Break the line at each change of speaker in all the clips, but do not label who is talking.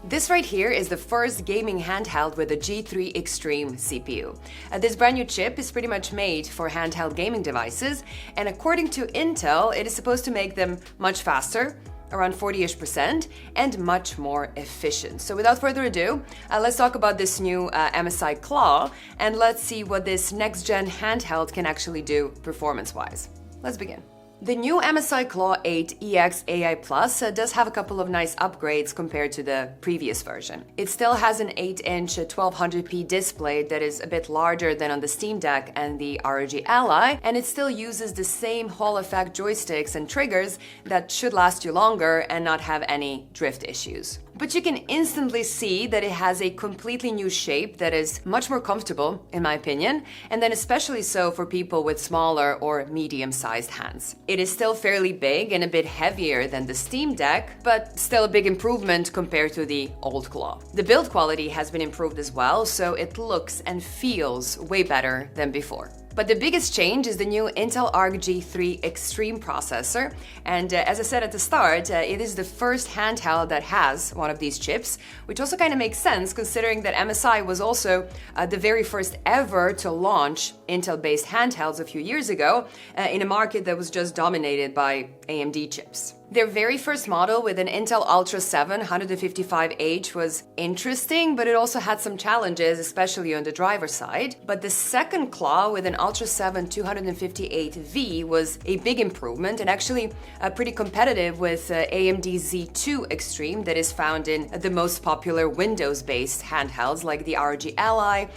This right here is the first gaming handheld with a G3 Extreme CPU. This brand new chip is pretty much made for handheld gaming devices, and according to Intel, it is supposed to make them much faster, around 40-ish%, and much more efficient. So without further ado, let's talk about this new MSI Claw, and let's see what this next-gen handheld can actually do performance-wise. Let's begin. The new MSI Claw 8 EX AI Plus does have a couple of nice upgrades compared to the previous version. It still has an 8-inch 1200p display that is a bit larger than on the Steam Deck and the ROG Ally, and it still uses the same Hall effect joysticks and triggers that should last you longer and not have any drift issues. But you can instantly see that it has a completely new shape that is much more comfortable, in my opinion, and then especially so for people with smaller or medium-sized hands. It is still fairly big and a bit heavier than the Steam Deck, but still a big improvement compared to the old Claw. The build quality has been improved as well, so it looks and feels way better than before. But the biggest change is the new Intel Arc G3 Extreme processor, and as I said at the start, it is the first handheld that has one of these chips, which also kind of makes sense considering that MSI was also the very first ever to launch Intel-based handhelds a few years ago in a market that was just dominated by AMD chips. Their very first model with an Intel Ultra 7 155H was interesting, but it also had some challenges, especially on the driver side. But the second Claw with an Ultra 7 258V was a big improvement and actually pretty competitive with AMD Z2 Extreme that is found in the most popular Windows-based handhelds like the ROG Ally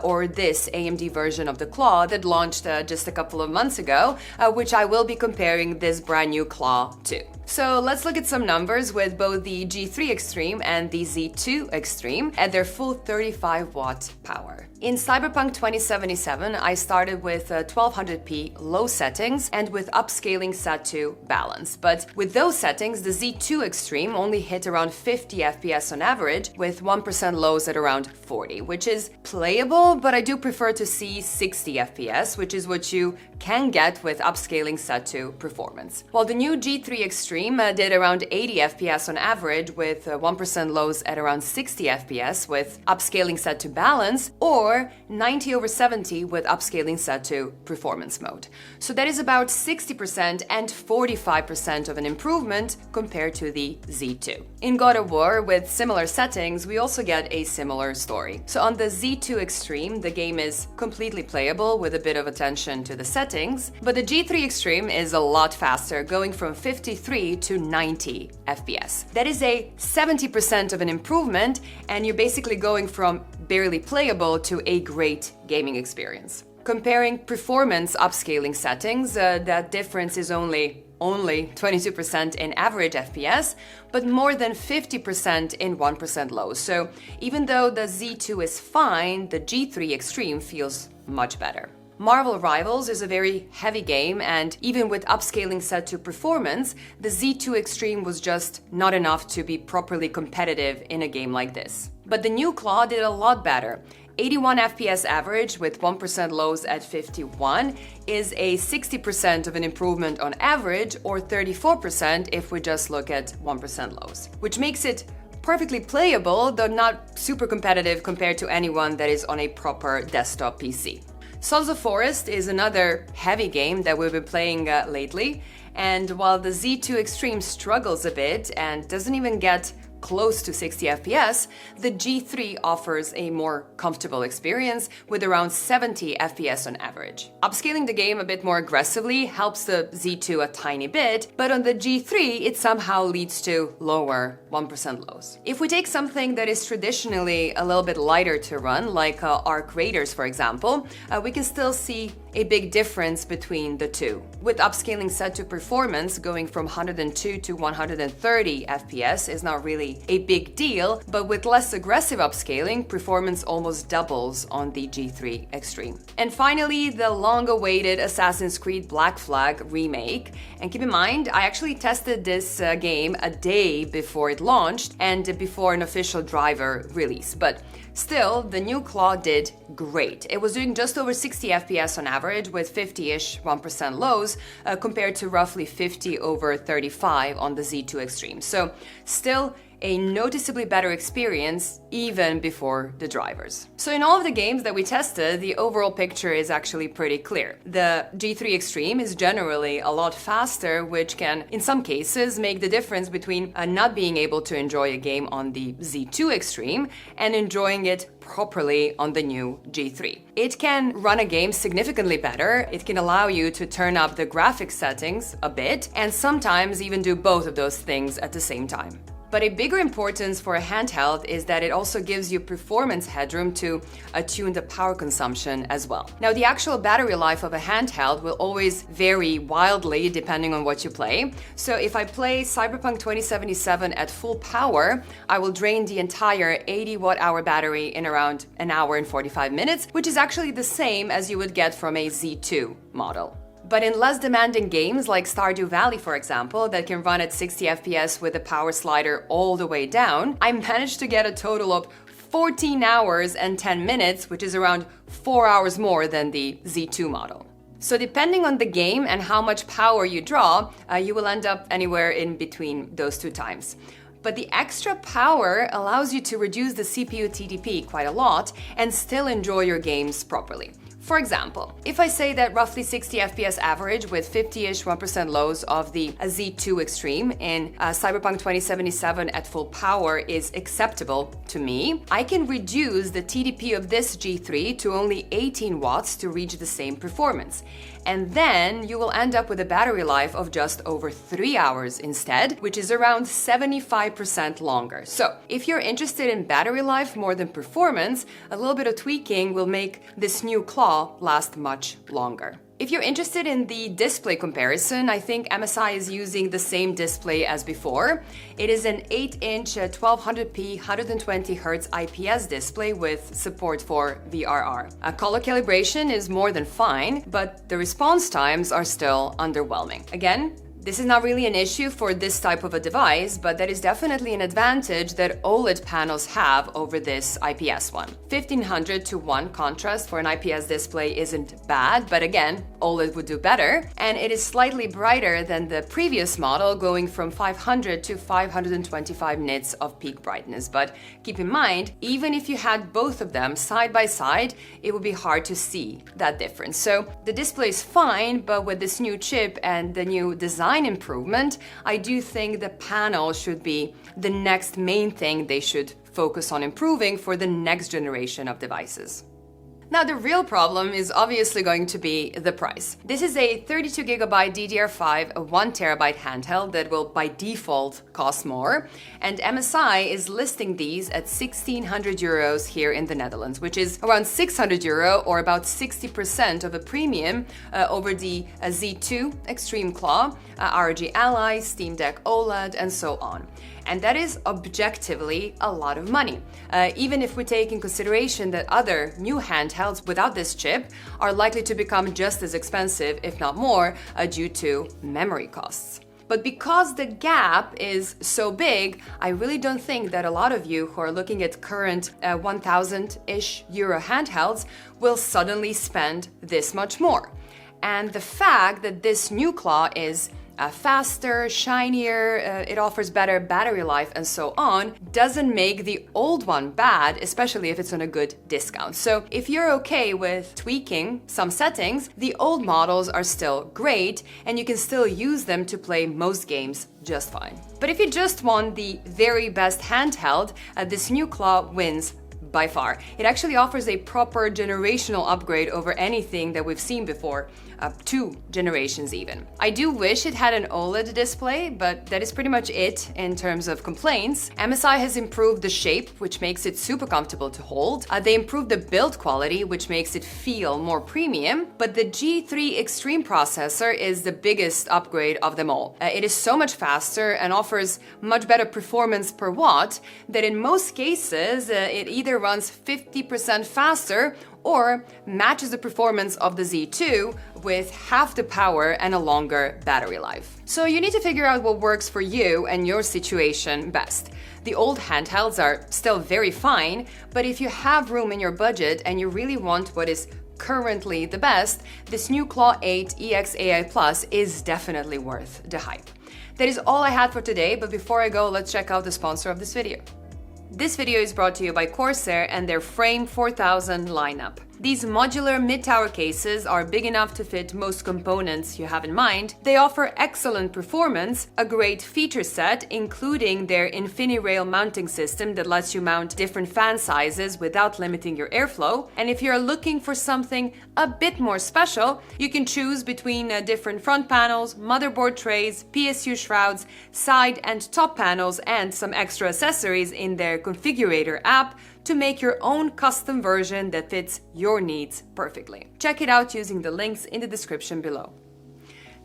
or this AMD version of the Claw that launched just a couple of months ago, which I will be comparing this brand new Claw to. So let's look at some numbers with both the G3 Extreme and the Z2 Extreme at their full 35-watt power. In Cyberpunk 2077, I started with 1200p low settings and with upscaling set to balance. But with those settings, the Z2 Extreme only hit around 50 FPS on average, with 1% lows at around 40, which is playable, but I do prefer to see 60 FPS, which is what you can get with upscaling set to performance. While the new G3 Extreme did around 80 FPS on average, with 1% lows at around 60 FPS with upscaling set to balance, or 90/70 with upscaling set to performance mode. So that is about 60% and 45% of an improvement compared to the Z2. In God of War, with similar settings, we also get a similar story. So on the Z2 Extreme, the game is completely playable with a bit of attention to the settings, but the G3 Extreme is a lot faster, going from 53 to 90 FPS. That is a 70% of an improvement, and you're basically going from barely playable to a great gaming experience. Comparing performance upscaling settings, that difference is only 22% in average FPS, but more than 50% in 1% lows. So even though the Z2 is fine, the G3 Extreme feels much better. Marvel Rivals is a very heavy game, and even with upscaling set to performance, the Z2 Extreme was just not enough to be properly competitive in a game like this. But the new Claw did a lot better. 81 FPS average with 1% lows at 51 is a 60% of an improvement on average, or 34% if we just look at 1% lows, which makes it perfectly playable, though not super competitive compared to anyone that is on a proper desktop PC. Sons of Forest is another heavy game that we've been playing lately, and while the Z2 Extreme struggles a bit and doesn't even get close to 60 FPS, the G3 offers a more comfortable experience with around 70 FPS on average. Upscaling the game a bit more aggressively helps the Z2 a tiny bit, but on the G3 it somehow leads to lower 1% lows. If we take something that is traditionally a little bit lighter to run, like Arc Raiders for example, we can still see a big difference between the two. With upscaling set to performance, going from 102 to 130 FPS is not really a big deal, but with less aggressive upscaling, performance almost doubles on the G3 Extreme. And finally, the long-awaited Assassin's Creed Black Flag remake. And keep in mind, I actually tested this game a day before it launched and before an official driver release, but still, the new Claw did great. It was doing just over 60 FPS on average with 50-ish 1% lows compared to roughly 50 over 35 on the Z2 Extreme. So still a noticeably better experience even before the drivers. So in all of the games that we tested, the overall picture is actually pretty clear. The G3 Extreme is generally a lot faster, which can, in some cases, make the difference between not being able to enjoy a game on the Z2 Extreme and enjoying it properly on the new G3. It can run a game significantly better, it can allow you to turn up the graphics settings a bit, and sometimes even do both of those things at the same time. But a bigger importance for a handheld is that it also gives you performance headroom to attune the power consumption as well. Now, the actual battery life of a handheld will always vary wildly depending on what you play. So if I play Cyberpunk 2077 at full power, I will drain the entire 80 watt-hour battery in around an hour and 45 minutes, which is actually the same as you would get from a Z2 model. But in less demanding games like Stardew Valley, for example, that can run at 60 FPS with the power slider all the way down, I managed to get a total of 14 hours and 10 minutes, which is around 4 hours more than the Z2 model. So depending on the game and how much power you draw, you will end up anywhere in between those two times. But the extra power allows you to reduce the CPU TDP quite a lot and still enjoy your games properly. For example, if I say that roughly 60 FPS average with 50-ish 1% lows of the Z2 Extreme in Cyberpunk 2077 at full power is acceptable to me, I can reduce the TDP of this G3 to only 18 watts to reach the same performance. And then you will end up with a battery life of just over 3 hours instead, which is around 75% longer. So if you're interested in battery life more than performance, a little bit of tweaking will make this new Claw last much longer. If you're interested in the display comparison, I think MSI is using the same display as before. It is an 8-inch 1200p 120Hz IPS display with support for VRR. Color calibration is more than fine, but the response times are still underwhelming. Again, this is not really an issue for this type of a device, but that is definitely an advantage that OLED panels have over this IPS one. 1500 to 1 contrast for an IPS display isn't bad, but again, OLED would do better. And it is slightly brighter than the previous model, going from 500 to 525 nits of peak brightness. But keep in mind, even if you had both of them side by side, it would be hard to see that difference. So the display is fine, but with this new chip and the new design improvement, I do think the panel should be the next main thing they should focus on improving for the next generation of devices. Now, the real problem is obviously going to be the price. This is a 32GB DDR5, a 1TB handheld that will by default cost more, and MSI is listing these at 1,600 euros here in the Netherlands, which is around 600 euro or about 60% of a premium over the Z2 Extreme Claw, ROG Ally, Steam Deck OLED, and so on. And that is objectively a lot of money, even if we take in consideration that other new handhelds without this chip are likely to become just as expensive, if not more, due to memory costs. But because the gap is so big, I really don't think that a lot of you who are looking at current 1,000-ish euro handhelds will suddenly spend this much more. And the fact that this new Claw is faster, shinier, it offers better battery life and so on, doesn't make the old one bad, especially if it's on a good discount. So if you're okay with tweaking some settings, the old models are still great and you can still use them to play most games just fine. But if you just want the very best handheld, this new Claw wins by far. It actually offers a proper generational upgrade over anything that we've seen before, 2 generations even. I do wish it had an OLED display, but that is pretty much it in terms of complaints. MSI has improved the shape, which makes it super comfortable to hold. They improved the build quality, which makes it feel more premium, but the G3 Extreme processor is the biggest upgrade of them all. It is so much faster and offers much better performance per watt that in most cases it either runs 50% faster or matches the performance of the Z2 with half the power and a longer battery life. So you need to figure out what works for you and your situation best. The old handhelds are still very fine, but if you have room in your budget and you really want what is currently the best, this new Claw 8 EX AI Plus is definitely worth the hype. That is all I had for today, but before I go, let's check out the sponsor of this video. This video is brought to you by Corsair and their Frame 4000 lineup. These modular mid-tower cases are big enough to fit most components you have in mind. They offer excellent performance, a great feature set, including their InfiniRail mounting system that lets you mount different fan sizes without limiting your airflow. And if you're looking for something a bit more special, you can choose between different front panels, motherboard trays, PSU shrouds, side and top panels, and some extra accessories in their configurator app to make your own custom version that fits your needs perfectly. Check it out using the links in the description below.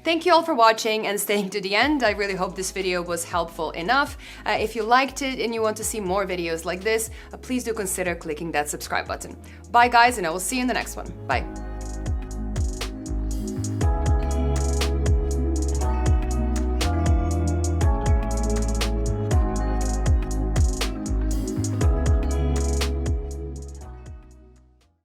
Thank you all for watching and staying to the end. I really hope this video was helpful enough. If you liked it and you want to see more videos like this, please do consider clicking that subscribe button. Bye guys, and I will see you in the next one. Bye.